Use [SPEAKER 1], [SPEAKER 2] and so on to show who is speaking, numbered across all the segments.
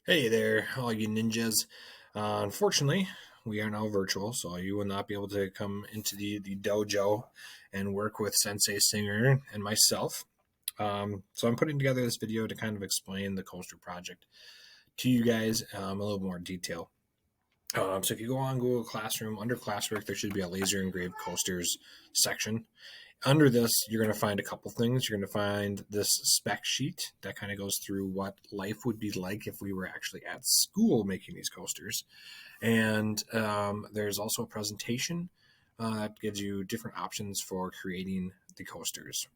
[SPEAKER 1] Hey there, all you ninjas. Unfortunately, we are now virtual, so you will not be able to come into the dojo and work with Sensei Singer and myself. So I'm putting together this video to kind of explain the coaster project to you guys a little more detail. So if you go on Google Classroom, under classwork, there should be a laser engraved coasters section. Under this, you're going to find a couple things. You're going to find this spec sheet that kind of goes through what life would be like if we were actually at school making these coasters. And there's also a presentation that gives you different options for creating the coasters.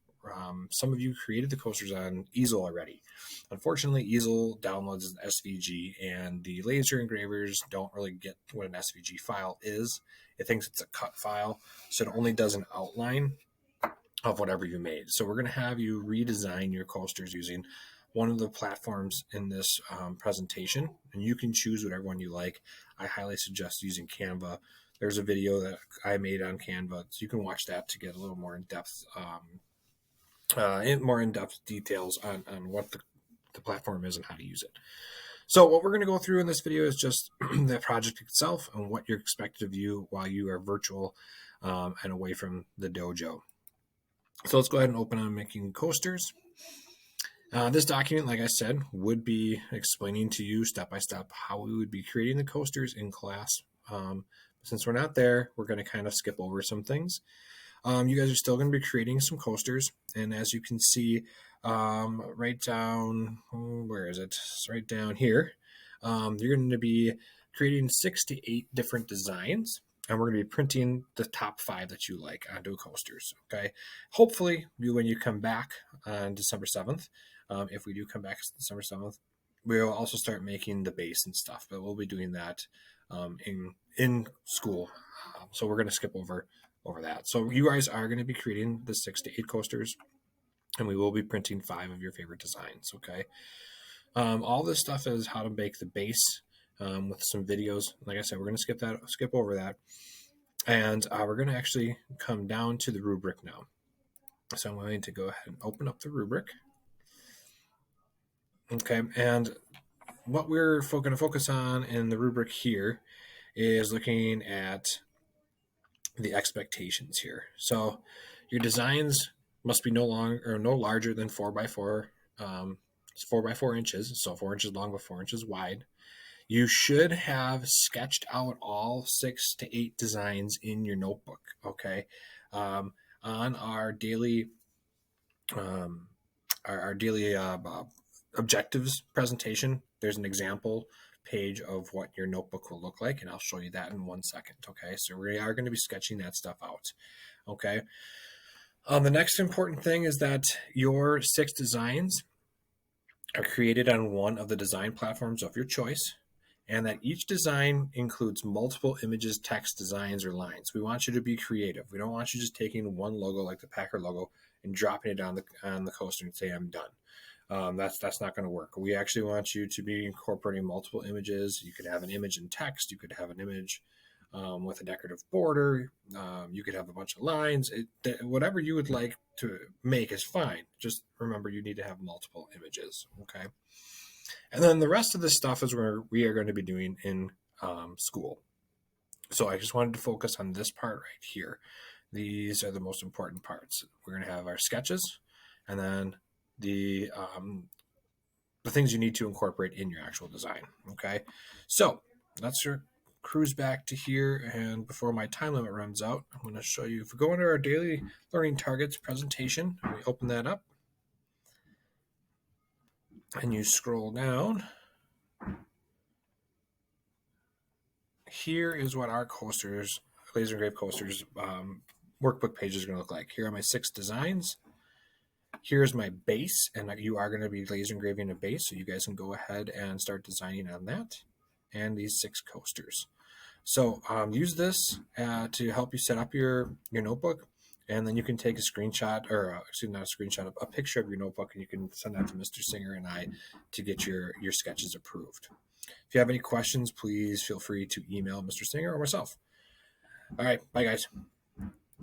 [SPEAKER 1] Some of you created the coasters on Easel already. Unfortunately, Easel downloads an SVG, and the laser engravers don't really get what an SVG file is. It thinks it's a cut file, so it only does an outline of whatever you made. So we're going to have you redesign your coasters using one of the platforms in this presentation, and you can choose whatever one you like. I highly suggest using Canva. There's a video that I made on Canva, so you can watch that to get a little more in-depth, details on what the platform is and how to use it. So what we're going to go through in this video is just the project itself and what you're expected of you while you are virtual and away from the dojo. So let's go ahead and open on making coasters. This document, like I said, would be explaining to you step by step how we would be creating the coasters in class. Since we're not there, we're going to kind of skip over some things. You guys are still going to be creating some coasters, and as you can see, right down, where is it? It's right down here. You're going to be creating 6 to 8 different designs, and we're going to be printing the top 5 that you like onto coasters. Okay. Hopefully, when you come back on December 7th, if we do come back December 7th, we'll also start making the base and stuff, but we'll be doing that in school. So we're going to skip over that. So you guys are going to be creating the 6 to 8 coasters, and we will be printing 5 of your favorite designs. Okay. All this stuff is how to make the base with some videos. Like I said, we're going to skip over that. And we're going to actually come down to the rubric now. So I'm going to go ahead and open up the rubric. Okay. And what we're going to focus on in the rubric here is looking at the expectations here. So your designs must be no larger than 4x4. It's 4x4 inches, so 4 inches long by 4 inches wide. You should have sketched out all 6 to 8 designs in your notebook. Okay, on our daily objectives presentation, there's an example page of what your notebook will look like, and I'll show you that in 1 second. Okay, so we are going to be sketching that stuff out. Okay, the next important thing is that your 6 designs are created on one of the design platforms of your choice, and that each design includes multiple images, text, designs, or lines. We want you to be creative. We don't want you just taking one logo like the Packer logo and dropping it on the coaster and say, I'm done. That's not going to work. We actually want you to be incorporating multiple images. You could have an image in text. You could have an image with a decorative border. You could have a bunch of lines. Whatever you would like to make is fine. Just remember, you need to have multiple images. Okay. And then the rest of this stuff is where we are going to be doing in school. So I just wanted to focus on this part right here. These are the most important parts. We're going to have our sketches, and then the things you need to incorporate in your actual design. Okay, so let's cruise back to here, and before my time limit runs out, I'm going to show you. If we go under our daily learning targets presentation, we open that up, and you scroll down. Here is what our coasters, laser engraved coasters, workbook page is going to look like. Here are my 6 designs. Here's my base, and you are going to be laser engraving a base, so you guys can go ahead and start designing on that, and these 6 coasters. So use this to help you set up your notebook, and then you can take a screenshot, or not a screenshot, a picture of your notebook, and you can send that to Mr. Singer and I to get your sketches approved. If you have any questions, please feel free to email Mr. Singer or myself. All right, bye guys.